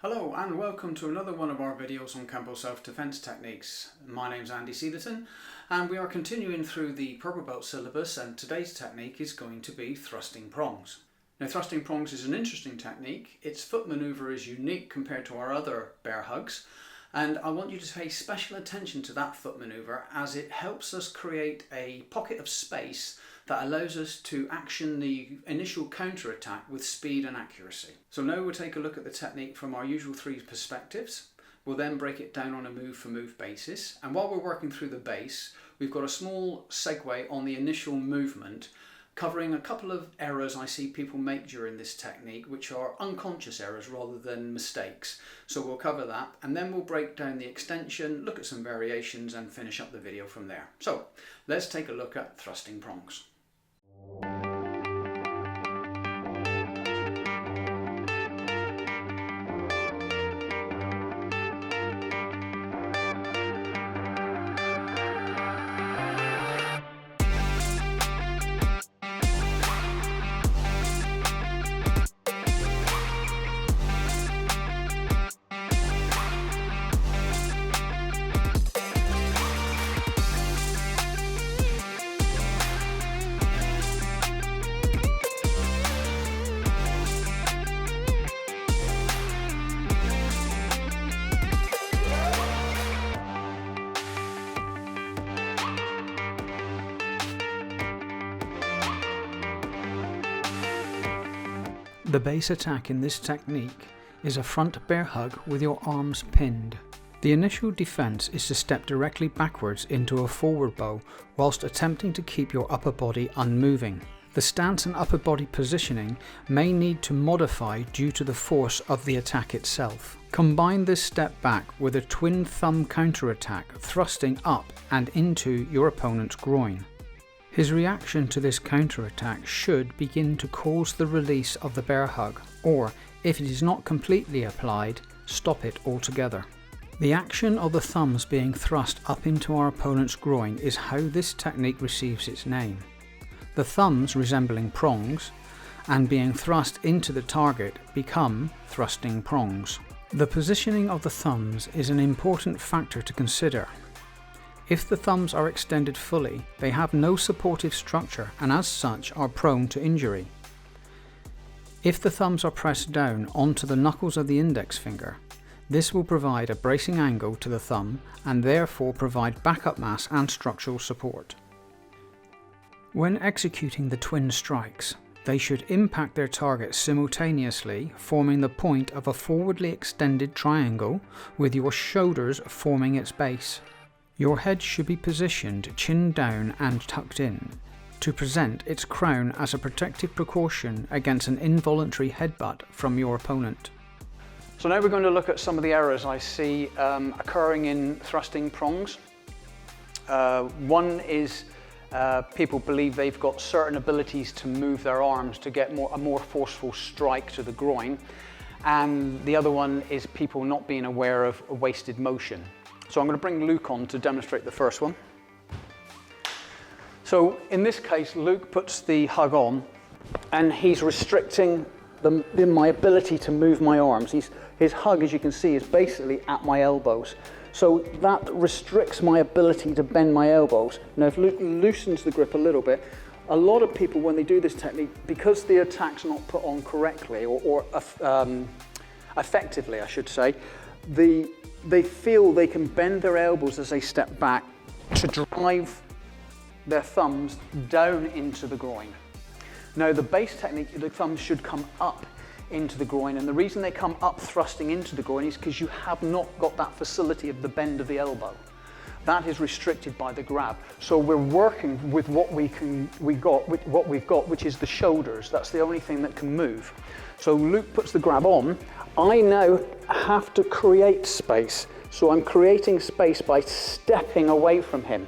Hello and welcome to another one of our videos on Kenpo self-defense techniques. My name's Andy Sealerton and we are continuing through the purple belt syllabus, and today's technique is going to be thrusting prongs. Now, thrusting prongs is an interesting technique. Its foot maneuver is unique compared to our other bear hugs, and I want you to pay special attention to that foot maneuver as it helps us create a pocket of space that allows us to action the initial counter-attack with speed and accuracy. So now we'll take a look at the technique from our usual three perspectives. We'll then break it down on a move-for-move basis, and while we're working through the base, we've got a small segue on the initial movement, covering a couple of errors I see people make during this technique, which are unconscious errors rather than mistakes. So we'll cover that, and then we'll break down the extension, look at some variations, and finish up the video from there. So let's take a look at thrusting prongs. The base attack in this technique is a front bear hug with your arms pinned. The initial defense is to step directly backwards into a forward bow whilst attempting to keep your upper body unmoving. The stance and upper body positioning may need to modify due to the force of the attack itself. Combine this step back with a twin thumb counterattack thrusting up and into your opponent's groin. His reaction to this counterattack should begin to cause the release of the bear hug, or if it is not completely applied, stop it altogether. The action of the thumbs being thrust up into our opponent's groin is how this technique receives its name. The thumbs resembling prongs and being thrust into the target become thrusting prongs. The positioning of the thumbs is an important factor to consider. If the thumbs are extended fully, they have no supportive structure and as such are prone to injury. If the thumbs are pressed down onto the knuckles of the index finger, this will provide a bracing angle to the thumb and therefore provide backup mass and structural support. When executing the twin strikes, they should impact their target simultaneously, forming the point of a forwardly extended triangle with your shoulders forming its base. Your head should be positioned chin down and tucked in, to present its crown as a protective precaution against an involuntary headbutt from your opponent. So now we're going to look at some of the errors I see occurring in thrusting prongs. One is people believe they've got certain abilities to move their arms to get a more forceful strike to the groin, and the other one is people not being aware of a wasted motion. So I'm going to bring Luke on to demonstrate the first one. So in this case, Luke puts the hug on and he's restricting my ability to move my arms. His hug, as you can see, is basically at my elbows. So that restricts my ability to bend my elbows. Now if Luke loosens the grip a little bit, a lot of people when they do this technique, because the attack's not put on correctly or effectively, I should say, they feel they can bend their elbows as they step back to drive their thumbs down into the groin. Now the base technique, the thumbs should come up into the groin, and the reason they come up thrusting into the groin is because you have not got that facility of the bend of the elbow. That is restricted by the grab. So we're working with what we've got, which is the shoulders. That's the only thing that can move. So Luke puts the grab on. I now have to create space. So I'm creating space by stepping away from him.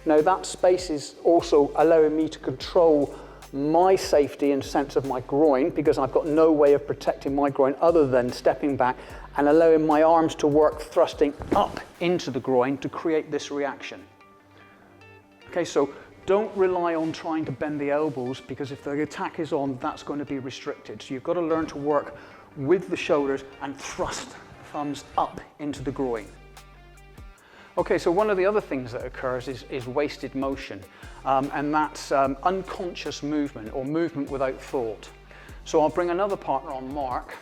Now that space is also allowing me to control my safety and sense of my groin, because I've got no way of protecting my groin other than stepping back and allowing my arms to work thrusting up into the groin to create this reaction. Okay, so don't rely on trying to bend the elbows, because if the attack is on, that's going to be restricted. So you've got to learn to work with the shoulders and thrust thumbs up into the groin. Okay, so one of the other things that occurs is wasted motion, and that's unconscious movement or movement without thought. So I'll bring another partner on, Mark.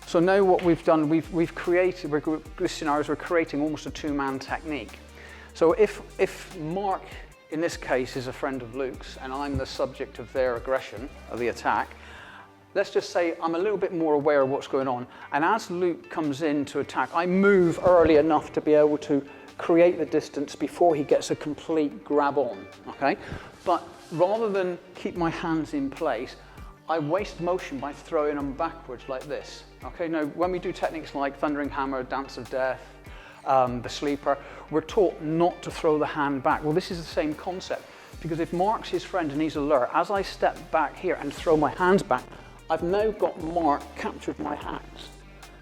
So now what we've done, we've created, this scenario is we're creating almost a two-man technique. So if Mark, in this case, is a friend of Luke's and I'm the subject of their aggression, of the attack, let's just say I'm a little bit more aware of what's going on. And as Luke comes in to attack, I move early enough to be able to create the distance before he gets a complete grab on, okay? But rather than keep my hands in place, I waste motion by throwing them backwards like this. Okay, now when we do techniques like Thundering Hammer, Dance of Death, the Sleeper, we're taught not to throw the hand back. Well, this is the same concept, because if Mark's his friend and he's alert, as I step back here and throw my hands back, I've now got Mark captured my hands.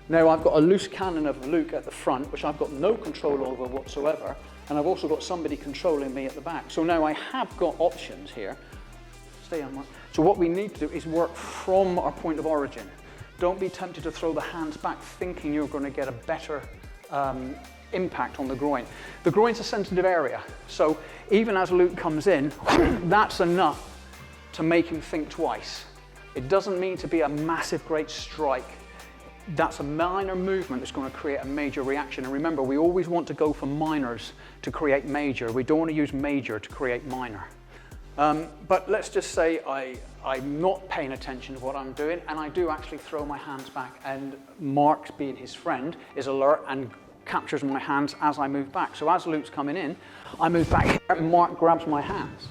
Now I've got a loose cannon of Luke at the front, which I've got no control over whatsoever, and I've also got somebody controlling me at the back. So now I have got options here. Stay on, Mark. So what we need to do is work from our point of origin. Don't be tempted to throw the hands back thinking you're going to get a better impact on the groin. The groin's a sensitive area, so even as Luke comes in, that's enough to make him think twice. It doesn't mean to be a massive, great strike. That's a minor movement that's going to create a major reaction. And remember, we always want to go for minors to create major. We don't want to use major to create minor. But let's just say I'm not paying attention to what I'm doing, and I do actually throw my hands back, and Mark, being his friend, is alert and captures my hands as I move back. So as Luke's coming in, I move back here, and Mark grabs my hands.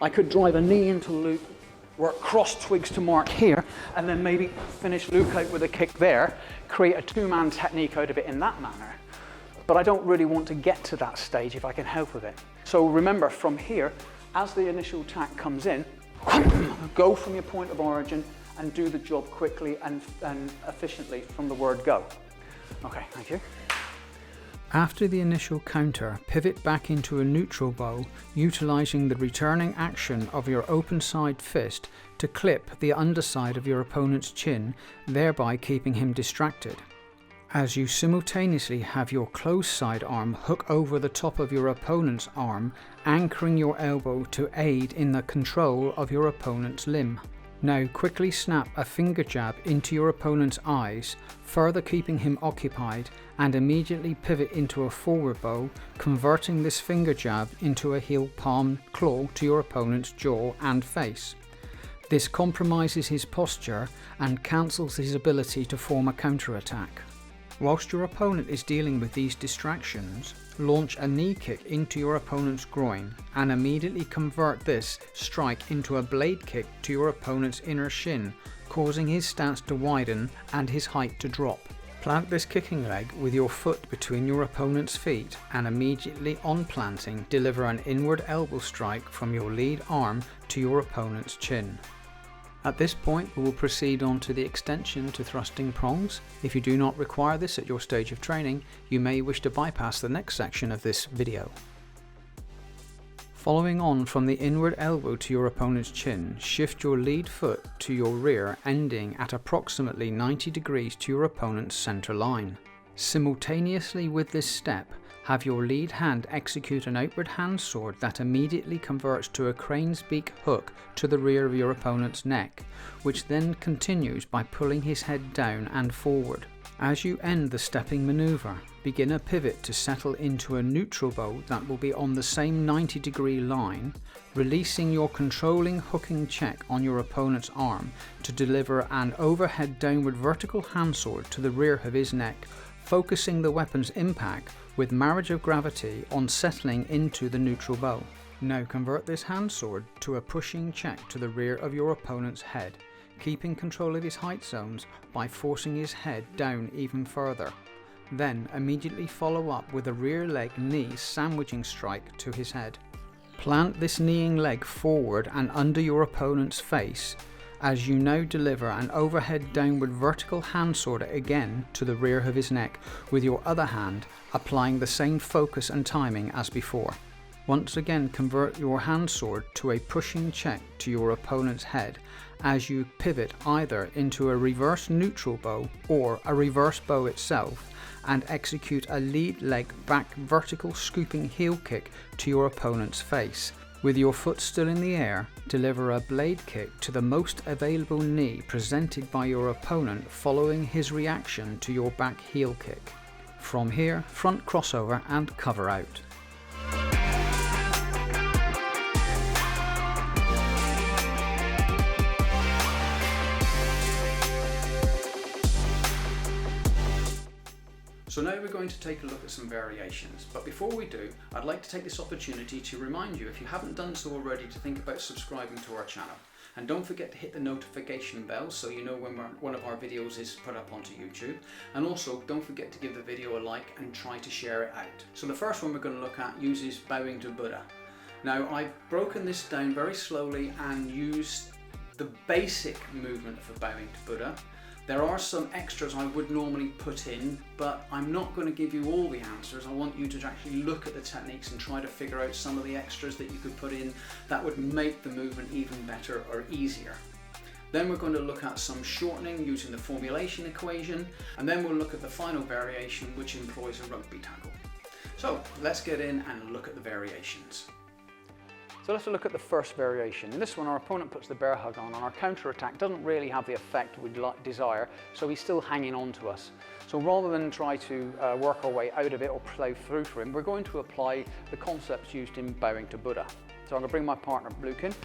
I could drive a knee into Luke, work cross twigs to Mark here, and then maybe finish Luke out with a kick there, create a two-man technique out of it in that manner. But I don't really want to get to that stage if I can help with it. So remember, from here, as the initial attack comes in, go from your point of origin and do the job quickly and efficiently from the word go. Okay, thank you. After the initial counter, pivot back into a neutral bow, utilizing the returning action of your open side fist to clip the underside of your opponent's chin, thereby keeping him distracted. As you simultaneously have your close side arm hook over the top of your opponent's arm, anchoring your elbow to aid in the control of your opponent's limb. Now quickly snap a finger jab into your opponent's eyes, further keeping him occupied, and immediately pivot into a forward bow, converting this finger jab into a heel palm claw to your opponent's jaw and face. This compromises his posture and cancels his ability to form a counterattack. Whilst your opponent is dealing with these distractions, launch a knee kick into your opponent's groin and immediately convert this strike into a blade kick to your opponent's inner shin, causing his stance to widen and his height to drop. Plant this kicking leg with your foot between your opponent's feet and immediately on planting, deliver an inward elbow strike from your lead arm to your opponent's chin. At this point, we will proceed on to the extension to thrusting prongs. If you do not require this at your stage of training, you may wish to bypass the next section of this video. Following on from the inward elbow to your opponent's chin, shift your lead foot to your rear, ending at approximately 90 degrees to your opponent's center line. Simultaneously with this step, have your lead hand execute an outward hand sword that immediately converts to a crane's beak hook to the rear of your opponent's neck, which then continues by pulling his head down and forward. As you end the stepping maneuver, begin a pivot to settle into a neutral bow that will be on the same 90-degree line, releasing your controlling hooking check on your opponent's arm to deliver an overhead downward vertical hand sword to the rear of his neck, focusing the weapon's impact with marriage of gravity on settling into the neutral bow. Now convert this hand sword to a pushing check to the rear of your opponent's head, keeping control of his height zones by forcing his head down even further. Then immediately follow up with a rear leg knee sandwiching strike to his head. Plant this kneeing leg forward and under your opponent's face, as you now deliver an overhead downward vertical hand sword again to the rear of his neck, with your other hand applying the same focus and timing as before. Once again convert your hand sword to a pushing check to your opponent's head as you pivot either into a reverse neutral bow or a reverse bow itself, and execute a lead leg back vertical scooping heel kick to your opponent's face. With your foot still in the air, deliver a blade kick to the most available knee presented by your opponent following his reaction to your back heel kick. From here, front crossover and cover out. So now we're going to take a look at some variations, but before we do, I'd like to take this opportunity to remind you, if you haven't done so already, to think about subscribing to our channel. And don't forget to hit the notification bell so you know when one of our videos is put up onto YouTube. And also don't forget to give the video a like and try to share it out. So the first one we're going to look at uses bowing to Buddha. Now I've broken this down very slowly and used the basic movement for bowing to Buddha. There are some extras I would normally put in, but I'm not going to give you all the answers. I want you to actually look at the techniques and try to figure out some of the extras that you could put in that would make the movement even better or easier. Then we're going to look at some shortening using the formulation equation, and then we'll look at the final variation, which employs a rugby tackle. So let's get in and look at the variations. So let's look at the first variation. In this one, our opponent puts the bear hug on, and our counter attack doesn't really have the effect we'd desire, so he's still hanging on to us. So rather than try to work our way out of it or play through for him, we're going to apply the concepts used in bowing to Buddha. So I'm going to bring my partner Luke in.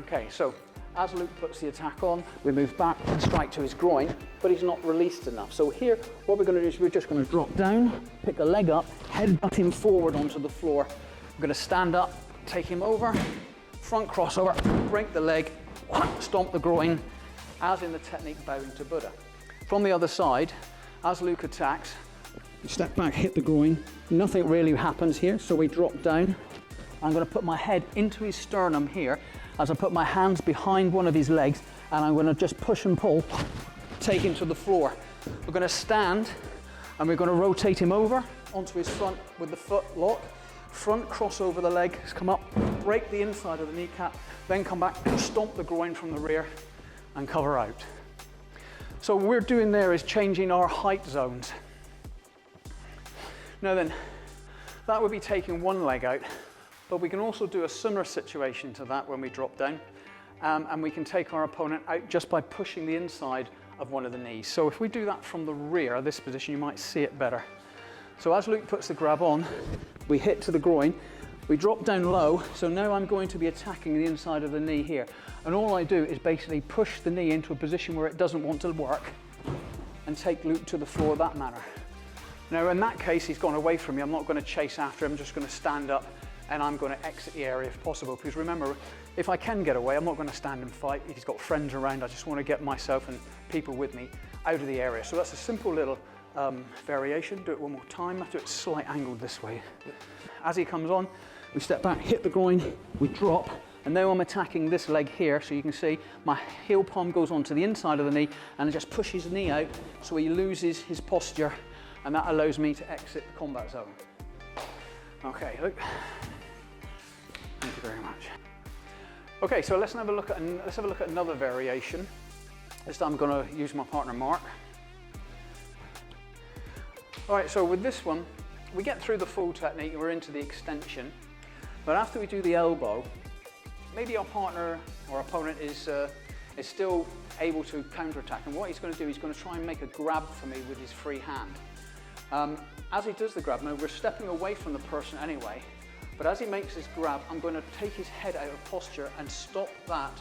Okay, so as Luke puts the attack on, we move back and strike to his groin, but he's not released enough. So here, what we're going to do is we're just going to drop down, pick a leg up, headbutt him forward onto the floor. We're going to stand up, take him over, front crossover, break the leg, stomp the groin, as in the technique bowing to Buddha. From the other side, as Luke attacks, we step back, hit the groin, nothing really happens here, so we drop down. I'm going to put my head into his sternum here, as I put my hands behind one of his legs, and I'm going to just push and pull, take him to the floor. We're going to stand, and we're going to rotate him over onto his front with the foot lock. Front cross over the leg, come up, break the inside of the kneecap, then come back, stomp the groin from the rear and cover out. So what we're doing there is changing our height zones. Now then, that would be taking one leg out, but we can also do a similar situation to that when we drop down, and we can take our opponent out just by pushing the inside of one of the knees. So if we do that from the rear, this position, you might see it better. So as Luke puts the grab on, we hit to the groin, we drop down low, so now I'm going to be attacking the inside of the knee here. And all I do is basically push the knee into a position where it doesn't want to work and take Luke to the floor that manner. Now in that case, he's gone away from me. I'm not going to chase after him, I'm just going to stand up and I'm going to exit the area if possible. Because remember, if I can get away, I'm not going to stand and fight. He's got friends around, I just want to get myself and people with me out of the area. So that's a simple little variation. Do it one more time. I do it slight angled this way. As he comes on, we step back, hit the groin, we drop, and now I'm attacking this leg here, so you can see my heel palm goes onto the inside of the knee and I just push his knee out so he loses his posture, and that allows me to exit the combat zone. Okay, look. Thank you very much. Okay, so let's have a look at another variation. This time I'm going to use my partner Mark. All right, so with this one, we get through the full technique, we're into the extension, but after we do the elbow, maybe our partner or opponent is still able to counterattack, and what he's going to do, he's going to try and make a grab for me with his free hand. As he does the grab, now we're stepping away from the person anyway, but as he makes this grab, I'm going to take his head out of posture and stop that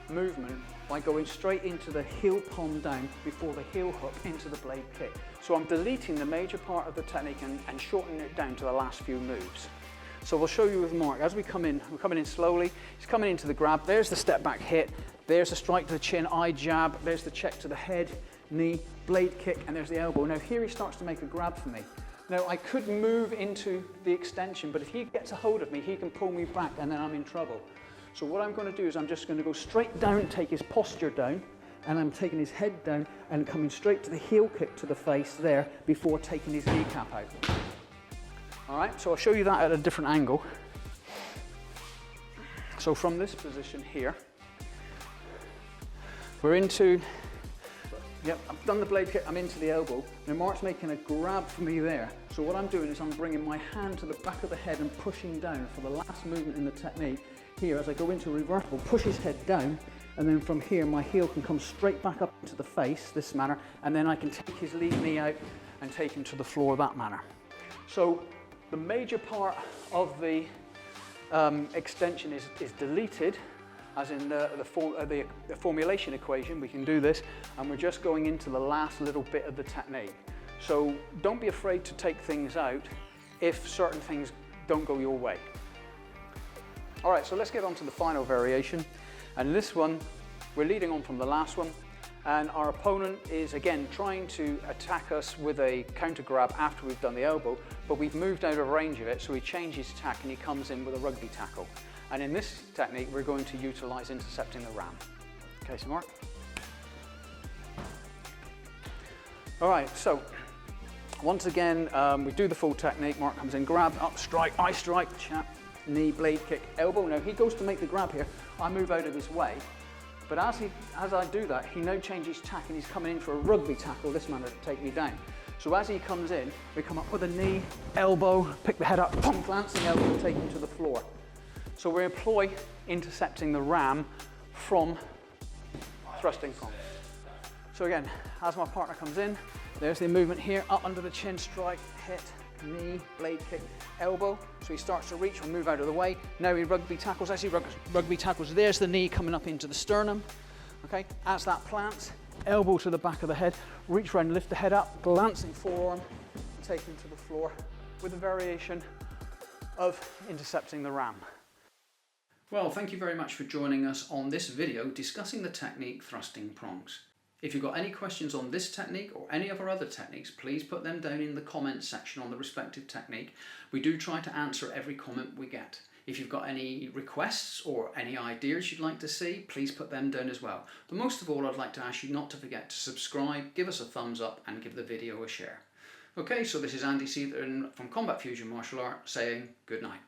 movement by going straight into the heel palm down before the heel hook into the blade kick. So I'm deleting the major part of the technique and shortening it down to the last few moves. So we'll show you with Mark. As we come in, we're coming in slowly. He's coming into the grab. There's the step back hit. There's the strike to the chin, eye jab. There's the check to the head, knee, blade kick, and there's the elbow. Now here he starts to make a grab for me. Now I could move into the extension, but if he gets a hold of me, he can pull me back and then I'm in trouble. So what I'm going to do is I'm just going to go straight down, take his posture down, and I'm taking his head down and coming straight to the heel kick to the face there before taking his kneecap out. All right, so I'll show you that at a different angle. So from this position here, We're into, yep, I've done the blade kick, I'm into the elbow. Now Mark's making a grab for me there. So what I'm doing is I'm bringing my hand to the back of the head and pushing down for the last movement in the technique. Here, as I go into reversible, push his head down, and then from here my heel can come straight back up into the face, this manner, and then I can take his lead knee out and take him to the floor that manner. So the major part of the extension is deleted, as in the formulation equation. We can do this, and we're just going into the last little bit of the technique. So don't be afraid to take things out if certain things don't go your way. All right, so let's get on to the final variation. And this one, we're leading on from the last one, and our opponent is again trying to attack us with a counter grab after we've done the elbow, but we've moved out of range of it, so he changes tack and he comes in with a rugby tackle. And in this technique, we're going to utilize intercepting the ram. Okay, so Mark. All right, so once again, we do the full technique. Mark comes in, grab, up, strike, I strike, chap, knee, blade kick, elbow. Now he goes to make the grab here. I move out of his way. But as I do that, he now changes tack and he's coming in for a rugby tackle, this manner, to take me down. So as he comes in, we come up with a knee, elbow, pick the head up, pump, glancing elbow, take him to the floor. So we employ intercepting the ram from thrusting prongs. So again, as my partner comes in, there's the movement here, up under the chin, strike, hit, knee, blade kick, elbow. So he starts to reach, we'll move out of the way. Now he rugby tackles. As he rugby tackles, there's the knee coming up into the sternum. Okay, as that plants, elbow to the back of the head, reach around, lift the head up, glancing forearm, take him to the floor with a variation of intercepting the ram. Well, thank you very much for joining us on this video discussing the technique thrusting prongs. If you've got any questions on this technique or any of our other techniques, please put them down in the comments section on the respective technique. We do try to answer every comment we get. If you've got any requests or any ideas you'd like to see, please put them down as well. But most of all, I'd like to ask you not to forget to subscribe, give us a thumbs up and give the video a share. Okay, so this is Andy Seaton from Combat Fusion Martial Art saying good night.